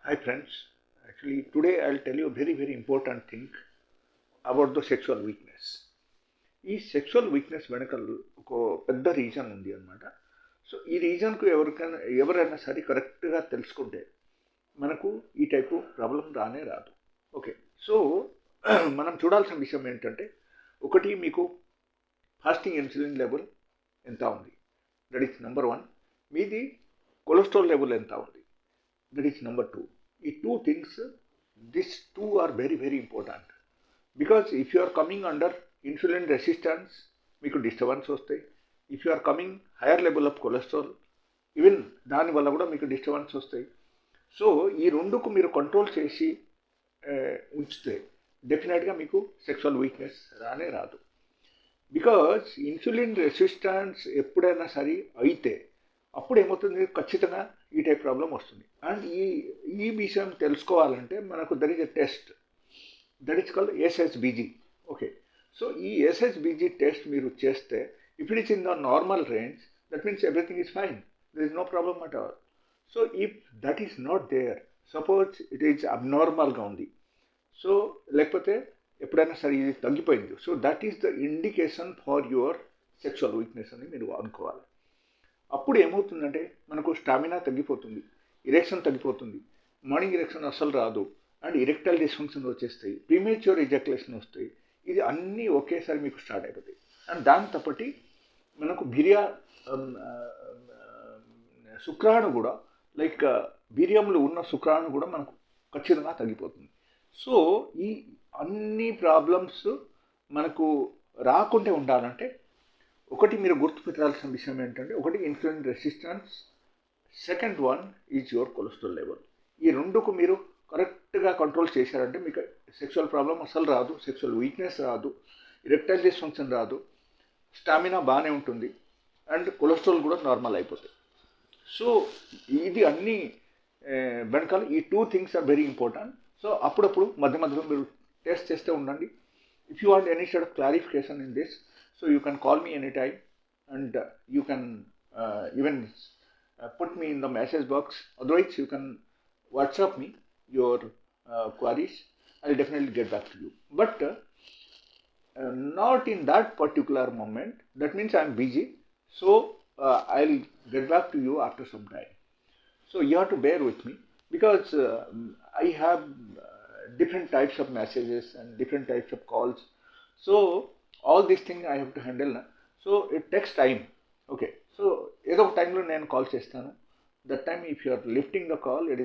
Hi friends, actually today I'll tell you a very important thing about the sexual weakness. ఈ sexual weakness వెనక ఒక పెద్ద reason ఉంది అనమాట. సో ఈ రీజన్కు ఎవరైనా సరే కరెక్ట్గా తెలుసుకుంటే మనకు ఈ టైపు ప్రాబ్లం రానే రాదు. ఓకే, సో మనం చూడాల్సిన విషయం ఏంటంటే, ఒకటి మీకు ఫాస్టింగ్ ఇన్సులిన్ లెవెల్ ఎంత ఉంది, దట్ ఈస్ నెంబర్ వన్. మీది కొలెస్ట్రాల్ లెవెల్ ఎంత ఉంది, దట్ ఈస్ నెంబర్ టూ. ఈ two things, this two are very important. Because if you are coming under insulin resistance, మీకు డిస్టర్బెన్స్ వస్తాయి. If you are coming higher level of cholesterol, even దానివల్ల కూడా మీకు disturbance వస్తాయి. So ఈ రెండుకు మీరు కంట్రోల్ చేసి ఉంచితే డెఫినెట్గా మీకు సెక్షువల్ వీక్నెస్ రానే రాదు. బికాజ్ ఇన్సులిన్ రెసిస్టెన్స్ ఎప్పుడైనా సరే అయితే అప్పుడు ఏమవుతుంది, ఖచ్చితంగా ఈ టైప్ ప్రాబ్లం వస్తుంది. అండ్ ఈ విషయం తెలుసుకోవాలంటే మనకు there is a test, that is called SHBG. Okay, so ఈ ఎస్హెచ్బిజి టెస్ట్ మీరు చేస్తే, if it is in the normal range, that means everything is fine, there is no problem at all. So if that is not there, suppose it is అబ్నార్మల్గా ఉంది, so లేకపోతే ఎప్పుడైనా సరే ఇది తగ్గిపోయింది, so that is the indication for your sexual weakness అని మీరు అనుకోవాలి. అప్పుడు ఏమవుతుందంటే మనకు స్టామినా తగ్గిపోతుంది, ఇరెక్షన్ తగ్గిపోతుంది, మార్నింగ్ ఇరెక్షన్ అస్సలు రాదు, అండ్ ఇరెక్టైల్ డిస్ఫంక్షన్ వచ్చేస్తాయి, ప్రీమేచ్యూర్ ఎజాక్యులేషన్ వస్తాయి. ఇది అన్నీ ఒకేసారి మీకు స్టార్ట్ అయిపోతాయి. అండ్ దాంతోపాటి మనకు శుక్రాణు కూడా, లైక్ వీర్యంలో ఉన్న శుక్రాణు కూడా మనకు ఖచ్చితంగా తగ్గిపోతుంది. సో ఈ అన్ని ప్రాబ్లమ్స్ మనకు రాకుంటే ఉండాలంటే, ఒకటి మీరు గుర్తుపెట్టాల్సిన విషయం ఏంటంటే, ఒకటి insulin resistance, second one is your cholesterol level. ఈ రెండుకు మీరు కరెక్ట్గా కంట్రోల్ చేశారంటే మీకు సెక్షువల్ ప్రాబ్లం అసలు రాదు, సెక్షువల్ వీక్నెస్ రాదు, ఇరెక్టైల్ డిస్ఫంక్షన్ రాదు, స్టామినా బాగానే ఉంటుంది, అండ్ కొలెస్ట్రాల్ కూడా నార్మల్ అయిపోతాయి. సో ఇది అన్నీ వెనకాల ఈ two things are very important. So అప్పుడప్పుడు మధ్యలో మీరు టెస్ట్ చేస్తూ ఉండండి. If you want any side of clarification in this, so you can call me anytime, and you can even put me in the message box. Otherwise you can WhatsApp me your queries. I'll definitely get back to you, but not in that particular moment. That means I'm busy, so I'll get back to you after some time. So you have to bear with me, because I have different types of messages and different types of calls. So all these things I have to handle. So it takes time. Okay, so ఏదో ఒక టైంలో నేను call చేస్తాను. That time if you are lifting the call, it is